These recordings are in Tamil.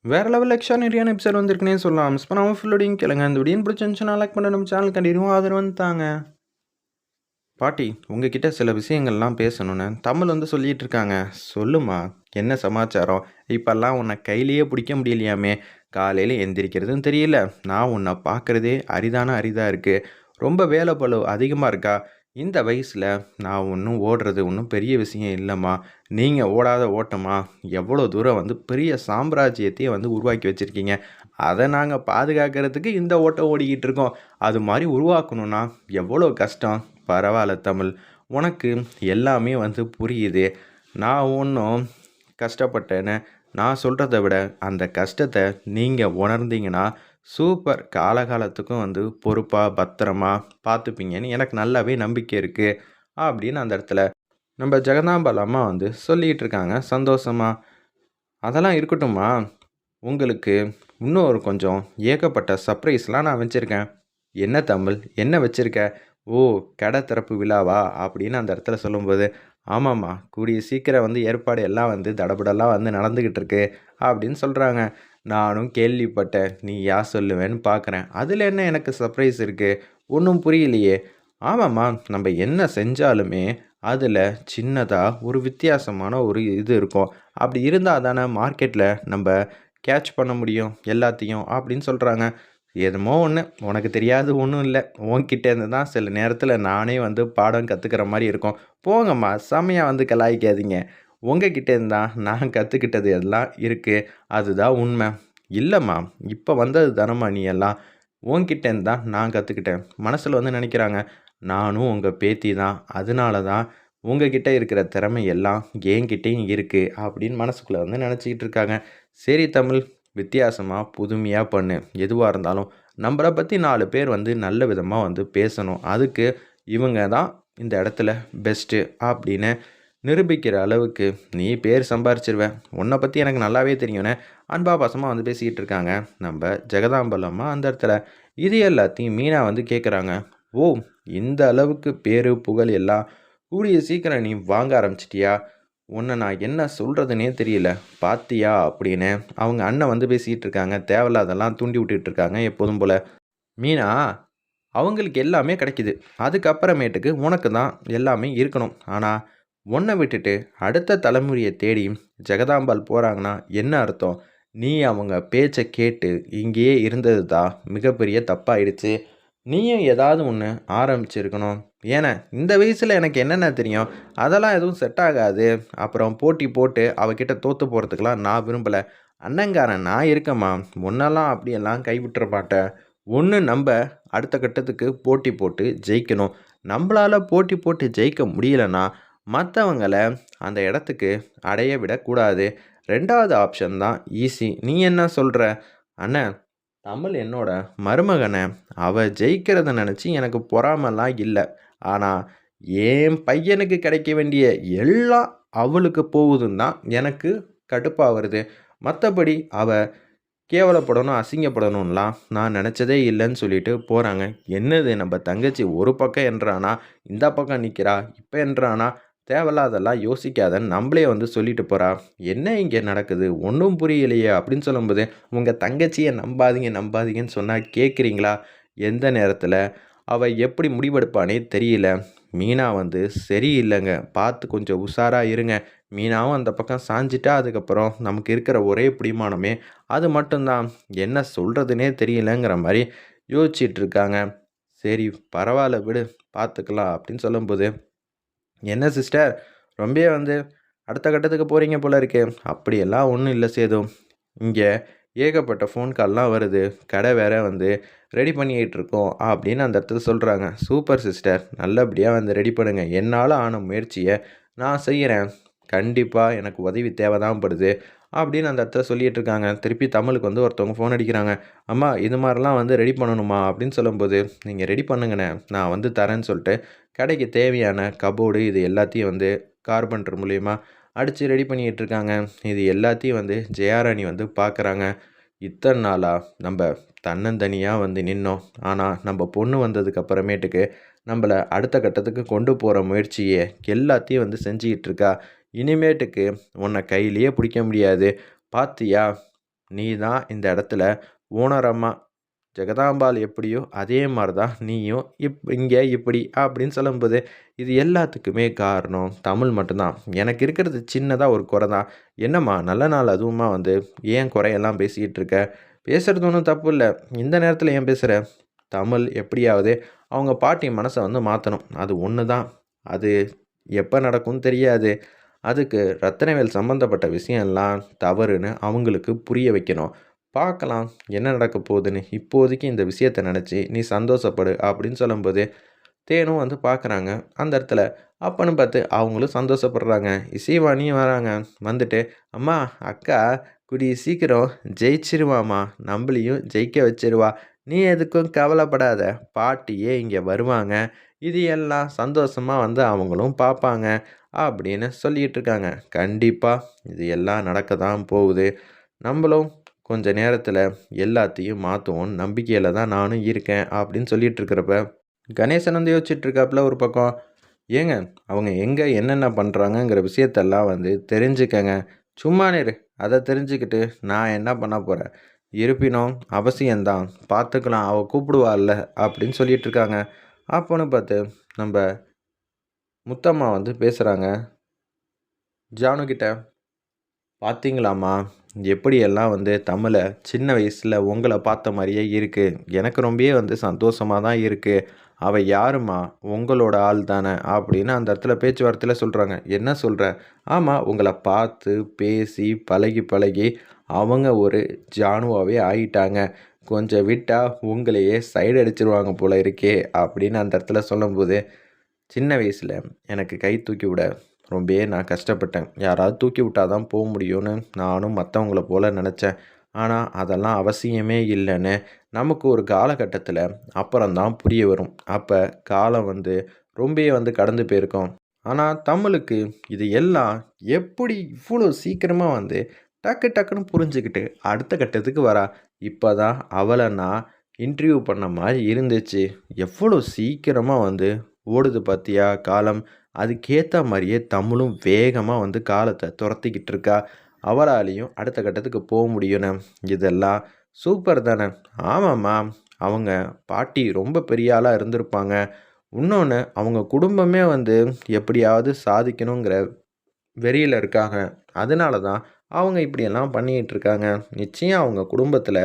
வேற லெவல் எக்ஸ்ட்ரானரியான எபிசோட் வந்திருக்குன்னே சொல்லலாம். மிஸ் பண்ணாம ஃபுல்லோடையும் கேளுங்க. இந்த வீடியோ பிடிச்சிருந்துச்சுன்னா லைக் பண்ண நம்ம சேனல் கண்டிப்பாக ஆதரவு தாங்க. பாட்டி உங்ககிட்ட சில விஷயங்கள்லாம் பேசணும்னு தமிழ் வந்து சொல்லிட்டு இருக்காங்க. சொல்லுமா, என்ன சமாச்சாரம்? இப்பெல்லாம் உன்னை கையிலேயே பிடிக்க முடியலையாமே. காலையில் எந்திரிக்கிறதும் தெரியல. நான் உன்னை பார்க்குறதே அரிதாக இருக்குது. ரொம்ப வேலை பளு அதிகமாக இருக்கா? இந்த வயசில் நான் ஒன்றும் ஓடுறது ஒன்றும் பெரிய விஷயம் இல்லைம்மா. நீங்கள் ஓடாத ஓட்டமா எவ்வளோ தூரம் வந்து பெரிய சாம்ராஜ்யத்தையே வந்து உருவாக்கி வச்சுருக்கீங்க. அதை நாங்கள் பாதுகாக்கிறதுக்கு இந்த ஓட்டம் ஓடிக்கிட்டு இருக்கோம். அது மாதிரி உருவாக்கணும்னா எவ்வளோ கஷ்டம். பரவாயில்ல தமிழ், உனக்கு எல்லாமே வந்து புரியுது. நான் ஒன்றும் கஷ்டப்பட்டேன்னு நான் சொல்கிறத விட அந்த கஷ்டத்தை நீங்கள் உணர்ந்தீங்கன்னா சூப்பர், காலகாலத்துக்கும் வந்து பொறுப்பாக பத்திரமா பார்த்துப்பீங்கன்னு எனக்கு நல்லாவே நம்பிக்கை இருக்குது அப்படின்னு அந்த இடத்துல நம்ம ஜெகதாம்பாள் அம்மா வந்து சொல்லிகிட்டு இருக்காங்க சந்தோஷமா. அதெல்லாம் இருக்கட்டும்மா, உங்களுக்கு இன்னும் ஒரு கொஞ்சம் ஏகப்பட்ட சர்ப்ரைஸ்லாம் நான் வச்சுருக்கேன். என்ன தமிழ், என்ன வச்சுருக்க? ஓ, கடை திறப்பு விழாவா அப்படின்னு அந்த இடத்துல சொல்லும்போது, ஆமாம்மா, கூடிய சீக்கிரம் வந்து ஏற்பாடு எல்லாம் வந்து தடபுடலாம் வந்து நடந்துக்கிட்டு இருக்கு அப்படின்னு சொல்கிறாங்க. நானும் கேள்விப்பட்டேன், நீ யார் சொல்லுவேன்னு பார்க்குறேன். அதில் என்ன எனக்கு சர்ப்ரைஸ் இருக்குது? ஒன்றும் புரியலையே. ஆமாம்மா, நம்ம என்ன செஞ்சாலுமே அதில் சின்னதாக ஒரு வித்தியாசமான ஒரு இது இருக்கும். அப்படி இருந்தால் தானே மார்க்கெட்டில் நம்ம கேட்ச் பண்ண முடியும் எல்லாத்தையும் அப்படின்னு சொல்கிறாங்க. என்னமோ ஒன்று, உனக்கு தெரியாது ஒன்றும் இல்லை. உன்கிட்டேருந்து தான் சில நேரத்தில் நானே வந்து பாடம் கற்றுக்கிற மாதிரி இருக்கும். போங்கம்மா, செம்மையாக வந்து கலாய்க்காதீங்க. உங்ககிட்டேருந்து தான் நான் கற்றுக்கிட்டது எல்லாம் இருக்குது. அதுதான் உண்மை. இல்லைம்மா, இப்போ வந்தது தானம்மா நீ எல்லாம். உன்கிட்டேருந்து தான் நான் கற்றுக்கிட்டேன். மனசில் வந்து நினைக்கிறாங்க, நானும் உங்கள் பேத்தி தான். அதனால தான் உங்ககிட்ட இருக்கிற திறமை எல்லாம் என்கிட்டேயும் இருக்குது அப்படின்னு மனசுக்குள்ளே வந்து நினச்சிக்கிட்டு இருக்காங்க. சரி தமிழ், வித்தியாசமாக புதுமையாக பண்ணு. எதுவாக இருந்தாலும் நம்மளை பற்றி 4 பேர் வந்து நல்ல விதமாக வந்து பேசணும். அதுக்கு இவங்க தான் இந்த இடத்துல பெஸ்ட்டு அப்படின்னு நிரூபிக்கிற அளவுக்கு நீ பேர் சம்பாரிச்சிருவ. உன்னை பற்றி எனக்கு நல்லாவே தெரியும்னே அன்பா பாசமாக வந்து பேசிக்கிட்டு இருக்காங்க நம்ம ஜெகதாம்பலம்மா அந்த இடத்துல. இது எல்லாத்தையும் மீனா வந்து கேட்குறாங்க. ஓ, இந்த அளவுக்கு பேரு புகழ் எல்லாம் கூடிய சீக்கிரம் நீ வாங்க ஆரம்பிச்சிட்டியா? உன்னை நான் என்ன சொல்கிறதுனே தெரியல பாத்தியா அப்படின்னு அவங்க அண்ணன் வந்து பேசிக்கிட்டு இருக்காங்க. தேவையில்லாதெல்லாம் தூண்டி விட்டுட்டு இருக்காங்க எப்போதும் போல். மீனா, அவங்களுக்கு எல்லாமே கிடைக்குது. அதுக்கப்புறமேட்டுக்கு உனக்கு தான் எல்லாமே இருக்கணும். ஆனால் உன்னை விட்டுட்டு அடுத்த தலைமுறையை தேடி ஜெகதாம்பாள் போகிறாங்கன்னா என்ன அர்த்தம்? நீ அவங்க பேச்சை கேட்டு இங்கேயே இருந்தது தான் மிகப்பெரிய தப்பாயிடுச்சு. நீயும் ஏதாவது ஒன்று ஆரம்பிச்சிருக்கணும். ஏன்னா இந்த வயசில் எனக்கு என்னென்ன தெரியும்? அதெல்லாம் எதுவும் செட் ஆகாது. அப்புறம் போட்டி போட்டு அவகிட்ட தோற்று போகிறதுக்கெலாம் நான் விரும்பலை. அண்ணங்காரன் நான் இருக்கேம்மா. முன்னெல்லாம் அப்படியெல்லாம் கைவிட்டுற மாட்டேன். ஒன்று நம்ம அடுத்த கட்டத்துக்கு போட்டி போட்டு ஜெயிக்கணும். நம்மளால் போட்டி போட்டு ஜெயிக்க முடியலன்னா மற்றவங்கள அந்த இடத்துக்கு அடைய விடக்கூடாது. 2வது ஆப்ஷன் தான் ஈஸி. நீ என்ன சொல்கிற? அண்ணன், தமிழ் என்னோட மருமகனை. அவ ஜெயிக்கிறத நினச்சி எனக்கு பொறாமலாம் இல்லை. ஆனால் என் பையனுக்கு கிடைக்க வேண்டிய எல்லாம் அவளுக்கு போகுதுன்னு தான் எனக்கு கடுப்பாக வருது. மற்றபடி அவள் கேவலப்படணும், அசிங்கப்படணும்லாம் நான் நினச்சதே இல்லைன்னு சொல்லிட்டு போகிறாங்க. என்னது, நம்ம தங்கச்சி ஒரு பக்கம் என்றானா இந்த பக்கம் நிற்கிறா, இப்போ என்றானா தேவையில்லாதெல்லாம் யோசிக்காதன்னு நம்மளே வந்து சொல்லிட்டு போகிறா. என்ன இங்கே நடக்குது ஒன்றும் புரியலையே அப்படின்னு சொல்லும்போது, உங்கள் தங்கச்சியை நம்பாதீங்க நம்பாதீங்கன்னு சொன்னால் கேட்குறீங்களா? எந்த நேரத்தில் அவள் எப்படி முடிவெடுப்பானே தெரியல. மீனா வந்து சரியில்லைங்க, பார்த்து கொஞ்சம் உஷாராக இருங்க. மீனாவும் அந்த பக்கம் சாஞ்சிட்டா அதுக்கப்புறம் நமக்கு இருக்கிற ஒரே பிடிமானமே அது மட்டும்தான். என்ன சொல்கிறதுனே தெரியலங்கிற மாதிரி யோசிச்சிட்டு இருக்காங்க. சரி, பரவாயில்ல விடு, பார்த்துக்கலாம் அப்படின்னு சொல்லும்போது, என்ன சிஸ்டர், ரொம்ப வந்து அடுத்த கட்டத்துக்கு போகிறீங்க போல இருக்கு. அப்படியெல்லாம் ஒன்றும் இல்லை சேது. இங்கே ஏகப்பட்ட ஃபோன் கால்லாம் வருது. கடை வேற வந்து ரெடி பண்ணிக்கிட்டு இருக்கோம் அப்படின்னு அந்த இடத்துல சொல்கிறாங்க. சூப்பர் சிஸ்டர், நல்லபடியாக வந்து ரெடி பண்ணுங்க. என்னால் ஆன முயற்சியை நான் செய்கிறேன். கண்டிப்பாக எனக்கு உதவி தேவை தான் படுது அப்படின்னு அந்த இடத்துல சொல்லிகிட்டு இருக்காங்க. திருப்பி தமிழுக்கு வந்து ஒருத்தவங்க ஃபோன் அடிக்கிறாங்க. அம்மா, இது மாதிரிலாம் வந்து ரெடி பண்ணணுமா அப்படின்னு சொல்லும்போது, நீங்கள் ரெடி பண்ணுங்கண்ணே, நான் வந்து தரேன்னு சொல்லிட்டு கடைக்கு தேவையான கபோர்டு இது எல்லாத்தையும் வந்து கார்பெண்டர் மூலிமா அடித்து ரெடி பண்ணிக்கிட்டு இருக்காங்க. இது எல்லாத்தையும் வந்து ஜெயாராணி வந்து பார்க்குறாங்க. இத்தனை நாளாக நம்ம தன்னந்தனியாக வந்து நின்னோம். ஆனால் நம்ம பொண்ணு வந்ததுக்கு அப்புறமேட்டுக்கு நம்மளை அடுத்த கட்டத்துக்கு கொண்டு போகிற முயற்சியை எல்லாத்தையும் வந்து செஞ்சுக்கிட்டு இருக்கா. இனிமேட்டுக்கு உன்னை கையிலேயே பிடிக்க முடியாது. பாத்தியா, நீ தான் இந்த இடத்துல ஓனரம்மா. ஜெகதாம்பாள் எப்படியோ அதே மாரி தான் நீயும் இங்கே இப்படி அப்படின்னு சொல்லும்போது, இது எல்லாத்துக்குமே காரணம் தமிழ் மட்டும்தான். எனக்கு இருக்கிறது சின்னதா ஒரு குறை தான். என்னம்மா நல்ல நாள் அதுவுமா வந்து ஏன் குறையெல்லாம் பேசிக்கிட்டு இருக்க? பேசுறது ஒண்ணும் தப்பு இல்ல. இந்த நேரத்தில ஏன் பேசுற? தமிழ் எப்படியாவது அவங்க பாட்டி மனச வந்து மாத்தணும். அது ஒண்ணு தான். அது எப்ப நடக்கும்னு தெரியாது. அதுக்கு ரத்தினவேல் சம்மந்தப்பட்ட விஷயம்லாம் தவறுன்னு அவங்களுக்கு புரிய வைக்கணும். பார்க்கலாம் என்ன நடக்க போகுதுன்னு. இப்போதைக்கு இந்த விஷயத்த நெனச்சு நீ சந்தோஷப்படு அப்படின்னு சொல்லும்போது, தேனும் வந்து பார்க்குறாங்க அந்த இடத்துல. அப்பன்னு பார்த்து அவங்களும் சந்தோஷப்படுறாங்க. இசைவாணியும் வராங்க. வந்துட்டு, "அம்மா, அக்கா கூடிய சீக்கிரம் ஜெயிச்சிருவாம்மா. நம்பளையும் ஜெயிக்க வச்சுருவா. நீ எதுக்கும் கவலைப்படாத. பாட்டியே இங்கே வருவாங்க. இது எல்லாம் சந்தோஷமா வந்து அவங்களும் பார்ப்பாங்க." அப்படின்னு சொல்லிட்டு இருக்காங்க. கண்டிப்பா இது எல்லாம் நடக்க தான் போகுது. நம்பளும் கொஞ்ச நேரத்தில எல்லாத்தையும் மாத்துவோம்னு நம்பிக்கையில தான் நானும் இருக்கேன் அப்படின்னு சொல்லிட்டு இருக்கிறப்ப, கணேசன் வந்து யோசிச்சுட்டு இருக்காப்புல ஒரு பக்கம். ஏங்க அவங்க எங்க என்னென்ன பண்றாங்கங்கிற விஷயத்தெல்லாம் வந்து தெரிஞ்சுக்கங்க. சும்மா இரு. அத தெரிஞ்சுக்கிட்டு நான் என்ன பண்ண போறேன்? இருப்பினும் அவசியம்தான். பார்த்துக்கலாம். அவ கூப்பிடுவாள்ல அப்படின்னு சொல்லிட்டு இருக்காங்க. அப்போன்னு பார்த்து நம்ப முத்தம்மா வந்து பேசுறாங்க ஜானு கிட்ட. பார்த்தீங்களாம்மா, எப்படியெல்லாம் வந்து தமிழ சின்ன வயசுல உங்கள பார்த்த மாரியே இருக்கு. எனக்கு ரொம்பவே வந்து சந்தோஷமா தான் இருக்கு. அவ யாரும்மா? உங்களோட ஆள் தானே! அப்படின்னு அந்த இடத்துல பேச்சுவார்த்தையில சொல்றாங்க. என்ன சொல்ற? ஆமா, உங்கள பார்த்து, பேசி, பழகி, பழகி அவங்க ஒரு ஜானுவாவே ஆயிட்டாங்க. கொஞ்சம் விட்டா உங்களையே சைடு அடிச்சுருவாங்க போல இருக்கே! அப்படின்னு அந்த இடத்துல சொல்லும்போது, சின்ன வயசுல எனக்கு கை தூக்கி விட ரொம்பவே நான் கஷ்டப்பட்டேன். யாராவது தூக்கி விட்டா தான் போ முடியும்னு நானும் மத்தவங்கள போல நெனச்சேன். ஆனா, அதெல்லாம் அவசியமே இல்லன்னு நமக்கு ஒரு காலகட்டத்தில அப்புறம் தான் புரிய வரும். அப்ப காலம் வந்து ரொம்பவே வந்து கடந்து போயிருக்கும். ஆனா, தமிழுக்கு இது எல்லாம் எப்படி இவ்வளோ சீக்கிரமா வந்து டக்கு டக்குன்னு புரிஞ்சுக்கிட்டு அடுத்த கட்டத்துக்கு வரா. இப்ப தான் அவள நான் இன்டர்வியூ பண்ண மாரி இருந்துச்சு. எவ்வளோ சீக்கிரமா வந்து ஓடுது பாத்தியா காலம். அதுக்கேத்த மாரியே தமிழும் வேகமா வந்து காலத்த தொரத்திக்கிட்டு இருக்கா. அவளாலயும் அடுத்த கட்டத்துக்கு முடியும்னு. இதெல்லாம் சூப்பர் தானே! ஆமாம்மா. அவங்க பாட்டி ரொம்ப பெரிய ஆளா இருந்திருப்பாங்க. உன்னொன்னு அவங்க குடும்பமே வந்து எப்படியாவது சாதிக்கணுங்கிற வெறியில இருக்காங்க. அதனால தான் அவங்க இப்படியெல்லாம் பண்ணிக்கிட்டு இருக்காங்க. நிச்சயம் அவங்க குடும்பத்தில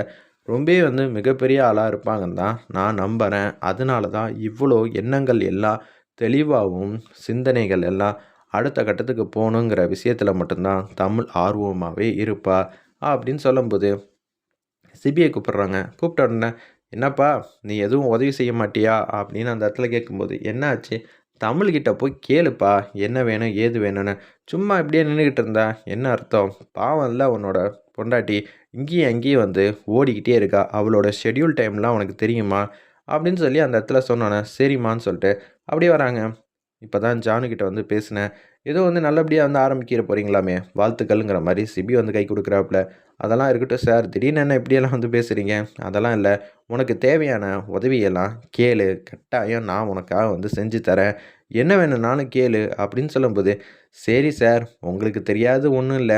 ரொம்பவே வந்து மிகப்பெரிய ஆளா இருப்பாங்கன்னு தான் நான் நம்புறேன். அதனால தான் இவ்வளோ எண்ணங்கள் எல்லாம் தெளிவாவும், சிந்தனைகள் எல்லாம் அடுத்த கட்டத்துக்கு போணுங்கிற விஷயத்தில மட்டும் தான் தமிழ் ஆர்வமாவே இருப்பா. அப்படின்னு சொல்லும்போது, சிபிய கூப்பிடுறாங்க. கூப்பிட்ட உடனே, "என்னப்பா நீ எதுவும் உதவி செய்ய மாட்டியா?" அப்படின்னு அந்த இடத்துல கேட்கும்போது, "என்ன ஆச்சு? தமிழ்கிட்ட போய் கேளுப்பா. என்ன வேணும்? ஏது வேணும்னு. சும்மா இப்படியே நின்னுகிட்டு இருந்தா என்ன அர்த்தம்? பாவம்ல உன்னோட பொண்டாட்டி. இங்கேயும் அங்கேயும் வந்து ஓடிக்கிட்டே இருக்கா. அவளோட ஷெட்யூல் டைம்லாம் உனக்கு தெரியுமா?" அப்படின்னு சொல்லி அந்த இடத்துல சொன்னோனே, சரிம்மான்னு சொல்லிட்டு அப்படியே வராங்க. இப்ப தான் ஜானுகிட்ட வந்து பேசினேன். ஏதோ வந்து நல்லபடியா வந்து ஆரம்பிக்கிற போறீங்களாமே! வாழ்த்துக்கள்ங்கிற மாரி சிபி வந்து கை குடுக்குறாப்புல. அதெல்லாம் இருக்கட்டும் சார். திடீர்னு என்ன இப்படியெல்லாம் வந்து பேசுறீங்க? அதெல்லாம் இல்ல. உனக்கு தேவையான உதவியெல்லாம் கேளு. கட்டாயம் நான் உனக்காக வந்து செஞ்சு தரேன். என்ன வேணும்னாலும் கேளு அப்படின்னு சொல்லும்போது, சரி சார். உங்களுக்கு தெரியாது ஒண்ணும் இல்ல.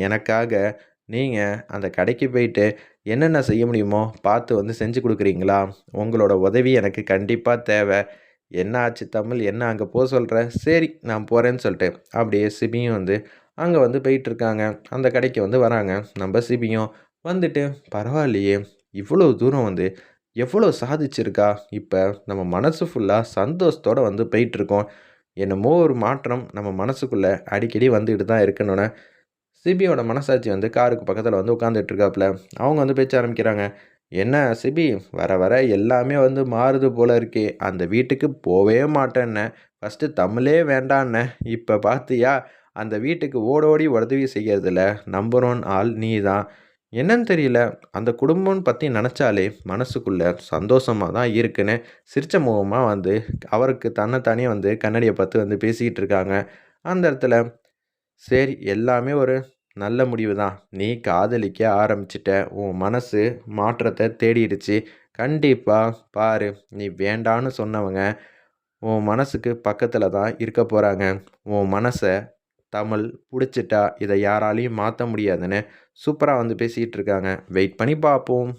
எனக்காக நீங்க அந்த கடைக்கு போயிட்டு என்னென்ன செய்ய முடியுமோ பார்த்து வந்து செஞ்சு குடுக்குறீங்களா? உங்களோட உதவி எனக்கு கண்டிப்பா தேவ. என்ன ஆச்சு தமிழ்? என்ன அங்க சொல்ற? சரி நான் போறேன்னு சொல்லிட்டு, அப்படியே சிபியும் வந்து அங்க வந்து போயிட்டுருக்காங்க. அந்த கடைக்கு வந்து வராங்க. நம்ப சிபியும் வந்துட்டு, பரவாயில்லையே! இவ்வளோ தூரம் வந்து எவ்வளோ சாதிச்சிருக்கா! இப்ப நம்ம மனசு ஃபுல்லா சந்தோஷத்தோட வந்து போயிட்டுருக்கோம். என்னமோ ஒரு மாற்றம் நம்ம மனசுக்குள்ள அடிக்கடி வந்துட்டு தான் இருக்குன்னோனே, சிபியோட மனசாட்சி வந்து காருக்கு பக்கத்துல வந்து உட்காந்துட்டு இருக்காப்புல. அவங்க வந்து பேச்ச ஆரம்பிக்கிறாங்க. "என்ன சிபி, வர வர எல்லாமே வந்து மாறுது போல இருக்கே. அந்த வீட்டுக்கு போவே மாட்டேன்ன. ஃபர்ஸ்ட்டு தமிழே வேண்டான்ன. இப்ப பார்த்தியா, அந்த வீட்டுக்கு ஓடோடி உதவி செய்யறதுல நம்பர் 1 ஆள் நீ தான். என்னன்னு தெரியல, அந்த குடும்பம்னு பத்தி நெனச்சாலே மனசுக்குள்ள சந்தோஷமா தான் இருக்குன்னு" சிரிச்ச முகமா வந்து அவருக்கு தன்ன தானே வந்து கண்ணாடிய பார்த்து வந்து பேசிக்கிட்டு இருக்காங்க. அந்த இடத்துல சரி, எல்லாமே ஒரு நல்ல முடிவு தான். நீ காதலிக்க ஆரம்பிச்சுட்ட. உன் மனசு மாற்றத்த தேடிடுச்சு. கண்டிப்பா பாரு, நீ வேண்டான்னு சொன்னவங்க, உன் மனசுக்கு பக்கத்துல தான் இருக்க போறாங்க. உன் மனச தமிழ் பிடிச்சிட்டா இதை யாராலையும் மாற்ற முடியாதுன்னு சூப்பராக வந்து பேசிகிட்டு இருக்காங்க. வெயிட் பண்ணி பார்ப்போம்.